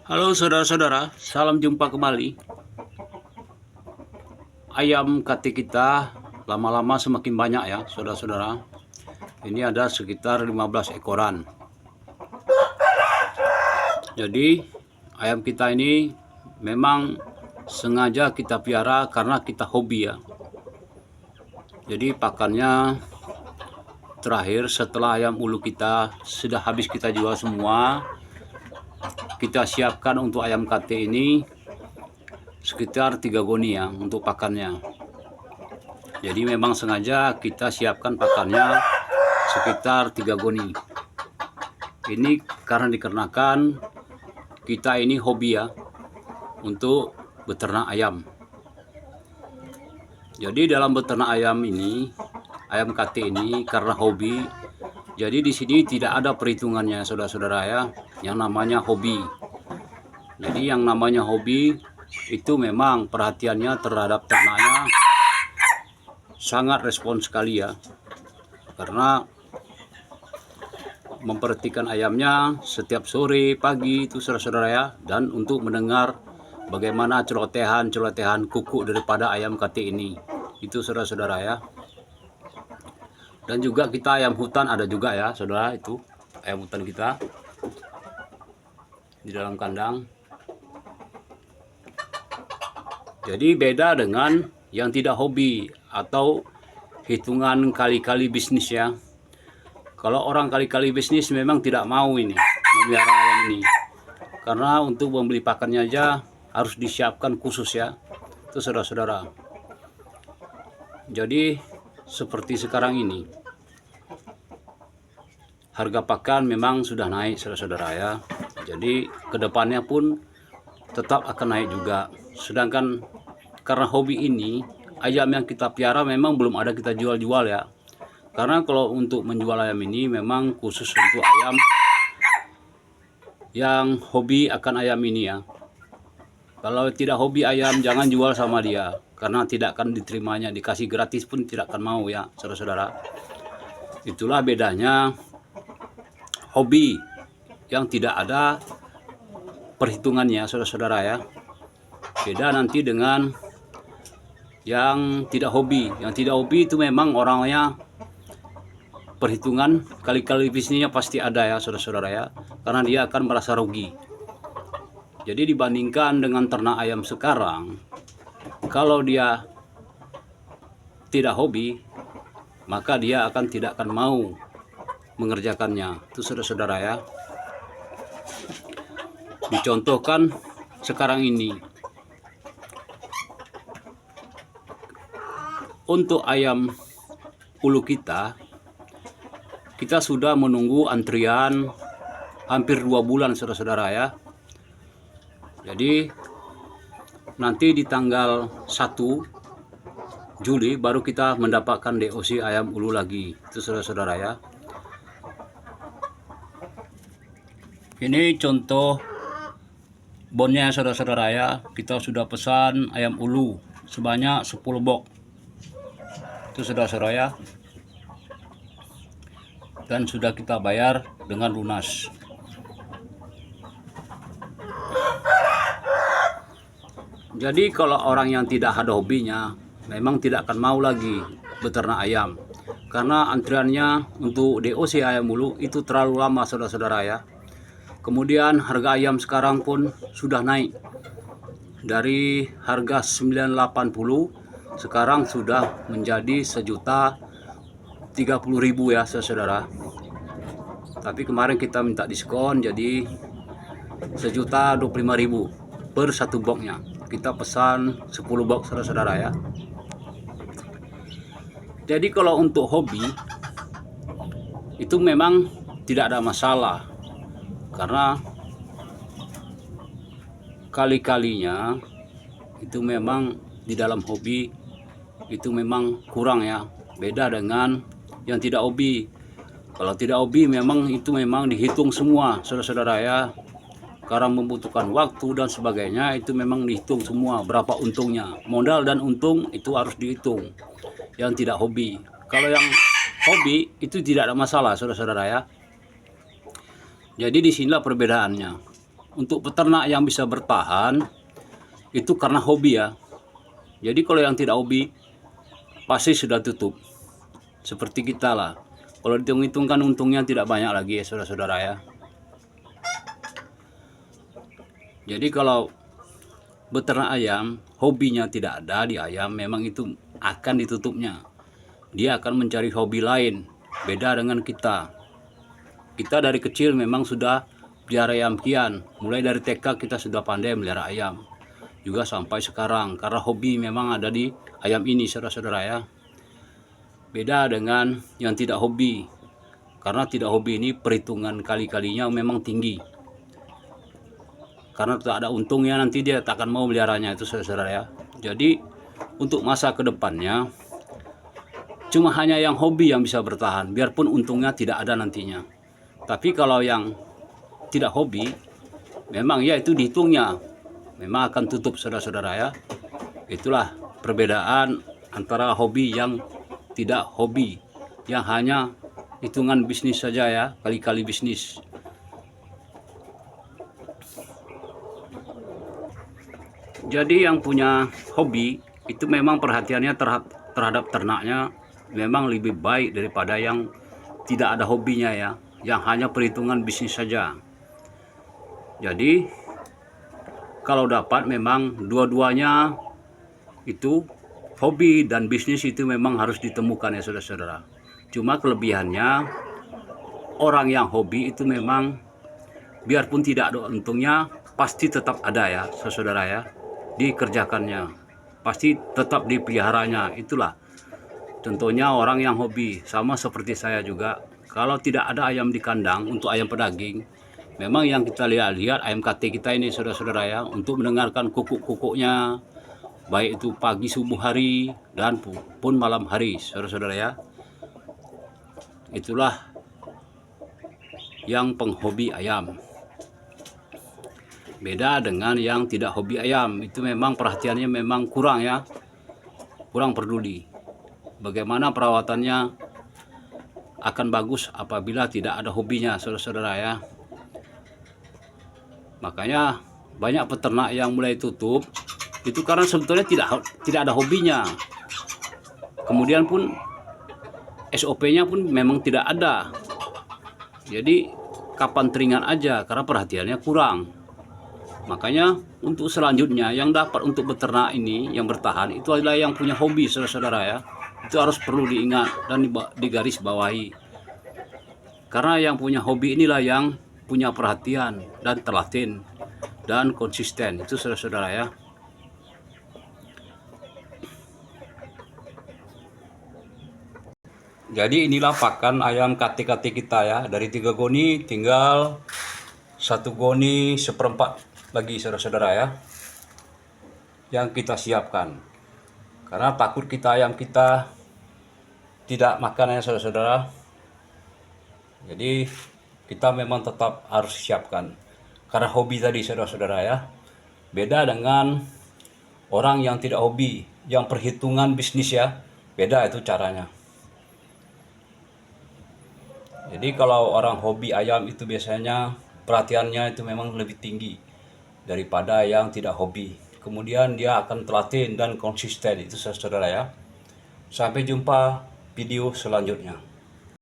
Halo saudara-saudara, salam jumpa kembali. Ayam kati kita lama-lama semakin banyak ya saudara-saudara. Ini ada sekitar 15 ekoran. Jadi ayam kita ini memang sengaja kita piara karena kita hobi ya. Jadi pakannya terakhir setelah ayam ulu kita sudah habis kita jual semua, kita siapkan untuk ayam kate ini sekitar 3 goni ya untuk pakannya. Jadi memang sengaja kita siapkan pakannya sekitar 3 goni. Ini karena dikarenakan kita ini hobi ya untuk beternak ayam. Jadi dalam beternak ayam ini, ayam kate ini karena hobi, jadi di sini tidak ada perhitungannya saudara-saudara ya, yang namanya hobi. Jadi yang namanya hobi itu memang perhatiannya terhadap ternaknya sangat respons sekali ya, karena memperhatikan ayamnya setiap sore pagi itu saudara-saudara ya, dan untuk mendengar bagaimana celotehan kuku daripada ayam kate ini itu saudara-saudara ya. Dan juga kita ayam hutan ada juga ya saudara, itu ayam hutan kita di dalam kandang. Jadi beda dengan yang tidak hobi atau hitungan kali-kali bisnis ya. Kalau orang kali-kali bisnis memang tidak mau ini memelihara ayam ini, karena untuk membeli pakannya aja harus disiapkan khusus ya, itu saudara-saudara. Jadi seperti sekarang ini harga pakan memang sudah naik saudara-saudara ya. Jadi kedepannya pun tetap akan naik juga. Sedangkan karena hobi ini, ayam yang kita piara memang belum ada kita jual-jual ya. Karena kalau untuk menjual ayam ini memang khusus untuk ayam yang hobi akan ayam ini ya. Kalau tidak hobi ayam jangan jual sama dia, karena tidak akan diterimanya. Dikasih gratis pun tidak akan mau ya saudara-saudara. Itulah bedanya hobi yang tidak ada perhitungannya saudara-saudara ya. Beda nanti dengan yang tidak hobi. Yang tidak hobi itu memang orangnya perhitungan kali-kali bisnisnya pasti ada ya saudara-saudara ya, karena dia akan merasa rugi. Jadi dibandingkan dengan ternak ayam sekarang, kalau dia tidak hobi maka dia tidak akan mau mengerjakannya, itu saudara-saudara ya. Dicontohkan sekarang ini, untuk ayam ulu kita sudah menunggu antrian hampir 2 bulan saudara-saudara ya. Jadi nanti di tanggal 1 Juli baru kita mendapatkan DOC ayam ulu lagi, itu saudara-saudara ya. Ini contoh bonnya saudara-saudara ya. Kita sudah pesan ayam ulu sebanyak 10 box, itu saudara-saudara ya, dan sudah kita bayar dengan lunas. Jadi kalau orang yang tidak ada hobinya memang tidak akan mau lagi beternak ayam, karena antriannya untuk DOC ayam ulu itu terlalu lama saudara-saudara ya. Kemudian harga ayam sekarang pun sudah naik dari harga 980 sekarang sudah menjadi 1.030.000 ya saudara. Tapi kemarin kita minta diskon jadi 1.025.000 per satu boxnya. Kita pesan 10 box saudara-saudara ya. Jadi kalau untuk hobi itu memang tidak ada masalah, karena kali-kalinya itu memang di dalam hobi itu memang kurang ya. Beda dengan yang tidak hobi. Kalau tidak hobi memang itu memang dihitung semua saudara-saudara ya, karena membutuhkan waktu dan sebagainya, itu memang dihitung semua berapa untungnya. Modal dan untung itu harus dihitung. Yang tidak hobi, kalau yang hobi itu tidak ada masalah saudara-saudara ya. Jadi disinilah perbedaannya. untuk peternak yang bisa bertahan itu karena hobi ya. Jadi kalau yang tidak hobi pasti sudah tutup. Seperti kita lah. Kalau dihitung-hitungkan untungnya tidak banyak lagi ya saudara-saudara ya. Jadi kalau beternak ayam, hobinya tidak ada di ayam, memang itu akan ditutupnya. Dia akan mencari hobi lain, beda dengan kita. Kita dari kecil memang sudah pelihara ayam pian. Mulai dari TK kita sudah pandai melihara ayam. Juga sampai sekarang, karena hobi memang ada di ayam ini saudara-saudara ya. Beda dengan yang tidak hobi. Karena tidak hobi ini perhitungan kali-kalinya memang tinggi. Karena tidak ada untungnya nanti dia tak akan mau meliharanya itu saudara-saudara ya. Jadi untuk masa kedepannya cuma hanya yang hobi yang bisa bertahan, biarpun untungnya tidak ada nantinya. Tapi kalau yang tidak hobi, memang ya itu dihitungnya, memang akan tutup saudara-saudara ya. Itulah perbedaan antara hobi yang tidak hobi, yang hanya hitungan bisnis saja ya, kali-kali bisnis. Jadi yang punya hobi itu memang perhatiannya terhadap ternaknya memang lebih baik daripada yang tidak ada hobinya ya, yang hanya perhitungan bisnis saja. Jadi kalau dapat memang dua-duanya itu, hobi dan bisnis itu memang harus ditemukan ya saudara-saudara. Cuma kelebihannya orang yang hobi itu memang biarpun tidak ada untungnya pasti tetap ada ya saudara ya, dikerjakannya pasti tetap dipeliharanya. Itulah contohnya orang yang hobi, sama seperti saya juga. Kalau tidak ada ayam di kandang untuk ayam pedaging, memang yang kita lihat ayam KT kita ini saudara-saudara ya, untuk mendengarkan kukuk-kukuknya, baik itu pagi subuh hari dan pun malam hari saudara-saudara ya. Itulah yang penghobi ayam. Beda dengan yang tidak hobi ayam, itu memang perhatiannya memang kurang ya, kurang peduli. Bagaimana perawatannya akan bagus apabila tidak ada hobinya saudara-saudara ya. Makanya banyak peternak yang mulai tutup itu karena sebetulnya tidak ada hobinya. Kemudian pun SOP-nya pun memang tidak ada. Jadi kapan teringat aja karena perhatiannya kurang. Makanya untuk selanjutnya yang dapat untuk beternak ini yang bertahan itu adalah yang punya hobi saudara-saudara ya. Itu harus perlu diingat dan digaris bawahi. Karena yang punya hobi inilah yang punya perhatian dan telaten dan konsisten. Itu saudara-saudara ya. Jadi inilah pakan ayam KT-KT kita ya. Dari 3 goni tinggal 1 goni seperempat lagi saudara-saudara ya, yang kita siapkan. Karena takut ayam kita tidak makan ya saudara-saudara. Jadi kita memang tetap harus siapkan. Karena hobi tadi saudara-saudara ya. Beda dengan orang yang tidak hobi, yang perhitungan bisnis ya. Beda itu caranya. Jadi kalau orang hobi ayam itu biasanya perhatiannya itu memang lebih tinggi daripada yang tidak hobi. Kemudian dia akan telaten dan konsisten itu saudara ya. Sampai jumpa video selanjutnya.